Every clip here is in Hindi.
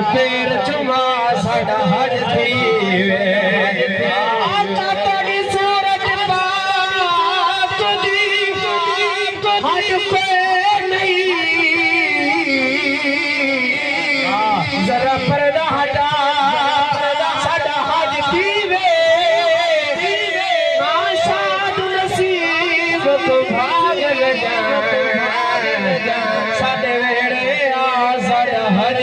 पैर चुमा साडा हज थीवे आका तोड़ी सूरज पाक दी हज पे नहीं जरा पर्दा हटा साडा हज थीवे आशाद नसीब तो भाग लगा साडे वेड़े आ साडा हज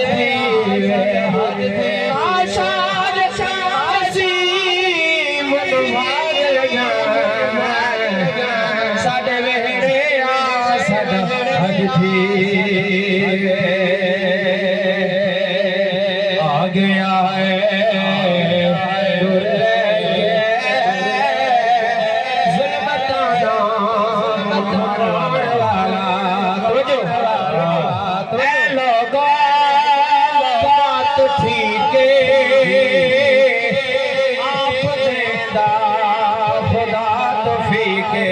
आ गया है ठीक आप देता खुदा तो फीके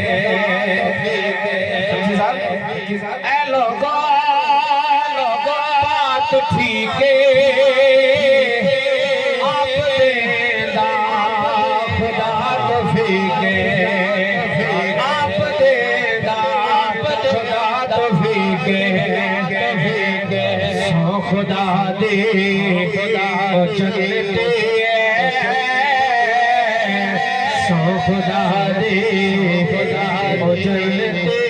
बात ठीक आप देता खुदा तो फीके आप देता खुदा तो फीके खुदा दे जन्नते सो खुदा दे जन्नते